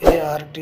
ART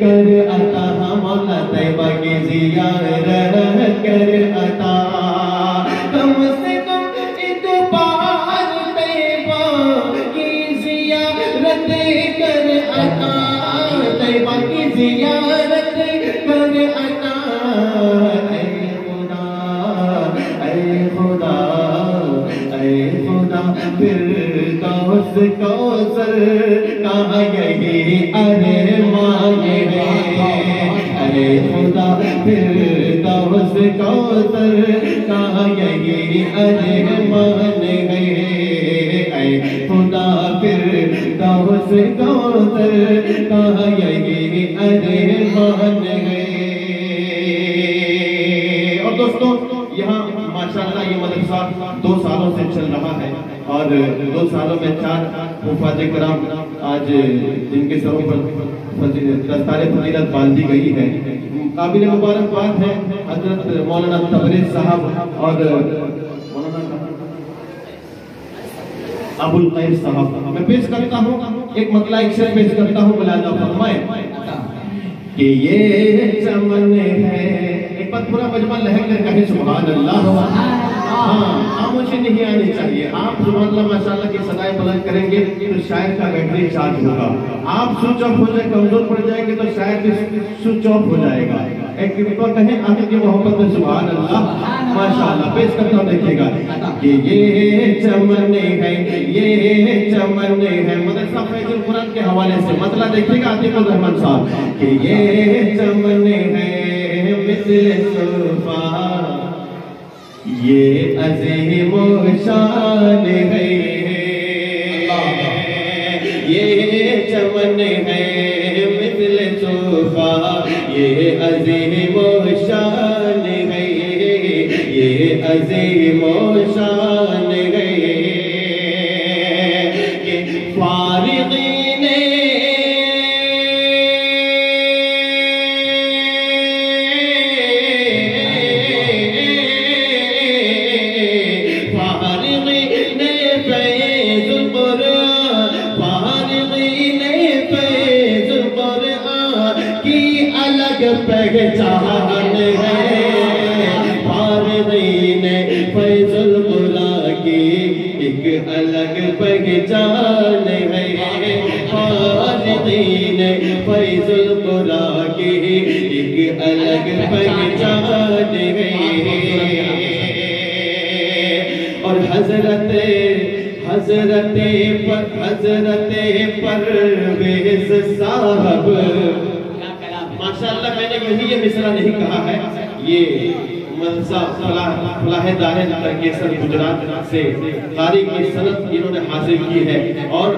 کر عطا مولا طیبہ کی زیارت کر عطا کم سے کم ایک بار طیبہ کی زیارت کر عطا طیبہ کی زیارت کر عطا اے خدا فردوس کوثر کہاں یہی ارمان ہے ارے خدا فردوس کوثر کہاں یہی ارمان ہے اے خدا فردوس کوثر کہاں یہی ارمان ہے۔ اور دوستو یہاں ماشاءاللہ یہ مدرسہ 2 سالوں سے چل رہا ہے اور 2 سالوں میں 4 حفاظ کرام آج جن کے سروں پر دستار فضیلت باندھی گئی ہے۔ قابل مبارکباد ہے حضرت مولانا تبریز صاحب اور مولانا ابو القیس صاحب۔ میں پیش کرتا ہوں ایک مطلع ایک شعر پیش کرتا ہوں، ملاحظہ فرمائیں کہ یہ چمن ہے، ایک بات پورا مجمع لہک کر کہے سبحان اللہ۔ خاموشی نہیں آنی چاہیے، آپ سبحان اللہ ماشاءاللہ کی صدائیں بلند کریں گے تو شاعر کا بیٹری چارج ہوگا، آپ سوئچ آف ہو جائے کمزور پڑ جائیں گے تو شاعر بھی سوئچ آف ہو جائے گا۔ ایک بار کہیں آخر کی محبت میں سبحان اللہ ماشاءاللہ پیش کرتا ہوں، دیکھیے گا کہ یہ چمن ہے یہ چمن ہے، مدرسہ فیض القرآن کے حوالے سے مطلع دیکھیے گا عاطف الرحمن صاحب کہ یہ چمن ہے مثل صفا یہ عظیم و شان ہے، یہ چمن ہے مثل صفا یہ عظیم و شان ہے، یہ عظیم و شان ہے کہ فارغین پہچان ہے، فارغین فیض القرآن کی ایک الگ پہچان ہے، فارغین فیض القرآن کی ایک الگ پہچان ہے۔ اور حضرت پرویز صاحب ماشاءاللہ میں نے یہی یہ مصرع نہیں کہا ہے، یہ منصہ فلاح دارین ترکیسر گجرات سے قاری کی سند انہوں نے حاصل کی ہے اور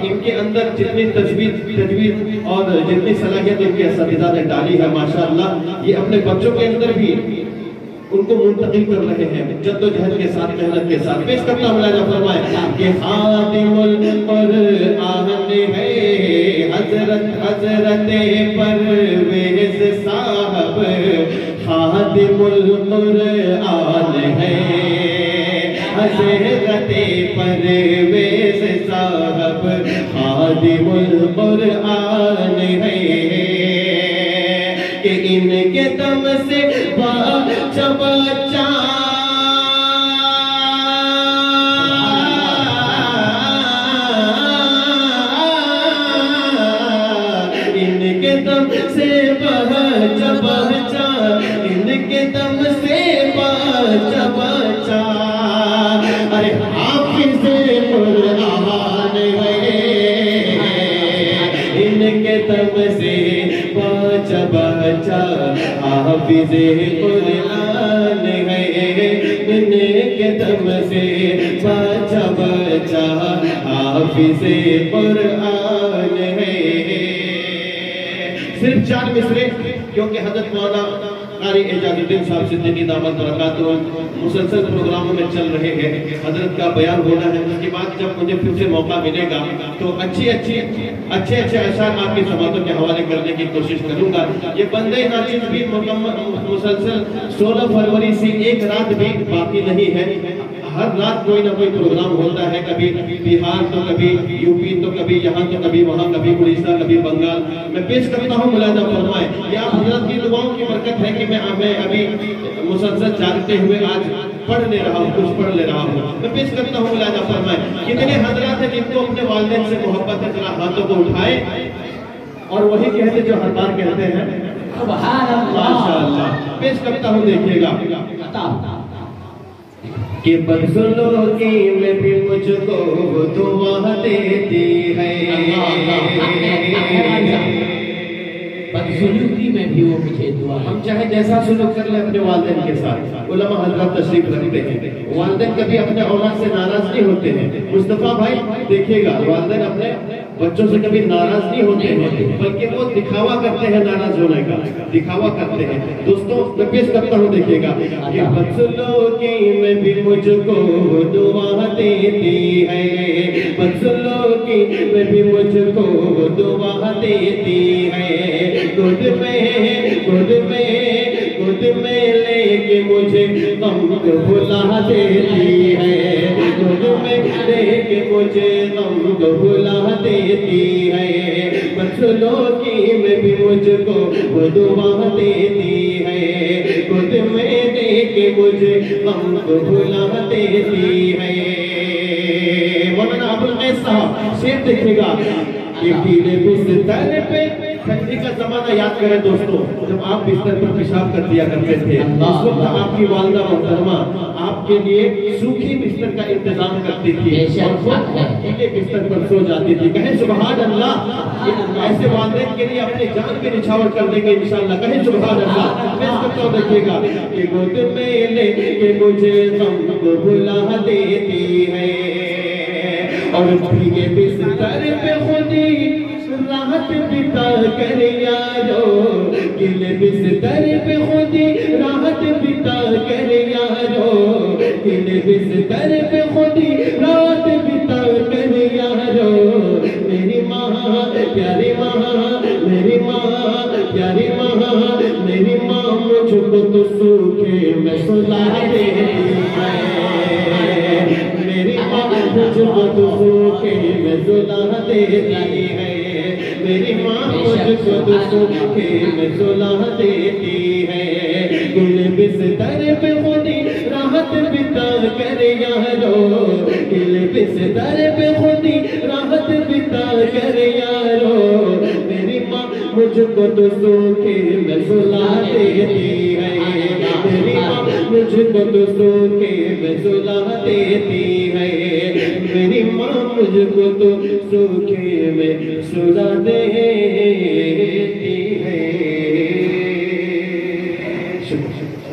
ان کے اندر جتنی تجوید اور جتنی صلاحیت ان کے اساتذہ نے ڈالی ہے ماشاءاللہ یہ اپنے بچوں کے اندر بھی ان کو منتقل کر رہے ہیں جد و جہد کے ساتھ محنت کے ساتھ۔ پیش کرتا ہوں ملاحظہ فرمائے کہ خاتم القرآن ہے حضرت پرویز صاحب، خاتم القرآن ہے حضرت پرویز صاحب، خاتم القرآن ہے کہ ان کے دم سے بچہ بچہ ان کے دم سے بچہ بچہ ان کے دم سے بچہ بچہ ارے حافظ قرآن ہے ان کے دم سے بچہ بچہ حافظ قرآن ہے ان کے دم سے بچہ بچہ حافظ قرآن ہے۔ صرف 4 مصرے کیونکہ حضرت مولانا قاری اعجاز الدین صاحب صدیقی دامت برکاتہ مسلسل پروگراموں میں چل رہے ہیں، حضرت کا بیان ہونا ہے، اس کے بعد جب مجھے پھر سے موقع ملے گا تو اچھے اشعار آپ کی سماعتوں کے حوالے کرنے کی کوشش کروں گا۔ یہ بندے ناچیز بھی مسلسل 16 فروری سے ایک رات بھی باقی نہیں ہے، ہر رات کوئی نہ کوئی پروگرام ہوتا ہے، کبھی بہار تو کبھی یو پی تو کبھی یہاں تو کبھی وہاں، کبھی اڑیسہ کبھی بنگال. میں پیش کرتا ہوں، ملاحظہ فرمائیں. یہ آپ حضرت کی دعاؤں کی برکت ہے کہ میں ابھی مسلسل جاگتے ہوئے آج پڑھ لے رہا ہوں، کچھ پڑھ لے رہا ہوں. میں پیش کرتا ہوں، ملاحظہ فرمائیں. کتنے حضرات ہیں جن کو اپنے والدین سے محبت ہے؟ ذرا ہاتھوں کو اٹھائے اور وہی کہتے جو ہر بار کہتے ہیں سبحان اللہ. ماشاءاللہ. پیش کرتا ہوں، دیکھیے گا کہ بدسلوکی میں بھی مجھ کو دعا دیتی ہے، بدسلوکی میں بھی وہ مجھے دعا. ہم چاہے جیسا سلوک کر لیں اپنے والدین کے ساتھ. علماء حضرات تشریف رکھتے ہیں، والدین کبھی اپنے اولاد سے ناراض نہیں ہوتے ہیں. مصطفیٰ بھائی دیکھیے گا، والدین اپنے بچوں سے کبھی ناراض نہیں ہوتے ہیں، بلکہ وہ دکھاوا کرتے ہیں ناراض ہونے کا، دکھاوا کرتے ہیں. دوستوں میں پیش کرتا ہوں، دیکھیے گا کہ بدسلوکی میں بھی مجھ کو دعا دیتی ہے، بدسلوکی میں بھی مجھ کو دعا دیتی ہے. گود میں لے کے مجھے غم کو بھلا دیتی ہے، گود میں لے کے مجھے غم کو بھلا دیتی ہے. بدسلوکی میں بھی مجھ کو وہ دعا دیتی ہے، گود میں لے کے مجھے غم کو بھلا دیتی ہے. مولانا ابوالقیس صاحب شعر دیکھے گا کہ پیلے بستر پہ، ٹھنڈی کا زمانہ یاد کریں دوستوں، جب آپ بستر پر پیشاب کر دیا کرتے تھے. اس وقت آپ کی والدہ محترمہ آپ کے لیے سوکھی بستر کا انتظام کرتی تھی اور خود پیلے بستر پر سو جاتی تھی. کہیں سبحان اللہ. ایسے والدین کے لیے اپنی جان بھی نچھاور کر دیں گے انشاءاللہ. کہیں سبحان اللہ. پیش کرتا ہوں، دیکھیے گا کہ گود میں لے کے مجھے غم کو بھلا دیتی ہے، اور بھیگے بستر پہ خودی راحت بتا کر یارو، گلے بستر پہ خودی راحت بتا کر یارو، گلے بستر پہ خودی راحت بتا کر یارو. میری ماں پیاری ماں، میری ماں پیاری ماں، میری ماں مجھ کو تو سوکھے میں سلا دیتی ہے، میری ماں مجھ کو تو سوکھے میں سلا دیتی ہے، میری ماں مجھ کو تو سوکھے میں سلا دیتی ہے. گل بستر پہ خودی راحت بتا کر یارو، گل بستر پہ خودی راحت بتا کر یارو، میری ماں مجھ کو تو سوکھے میں سلا دیتی ہے، میری ماں مجھ کو تو سوکھے میں سلا دیتی ہے، میری ماں مجھ کو تو سوکھے میں سلا دیتی ہے. شکریہ.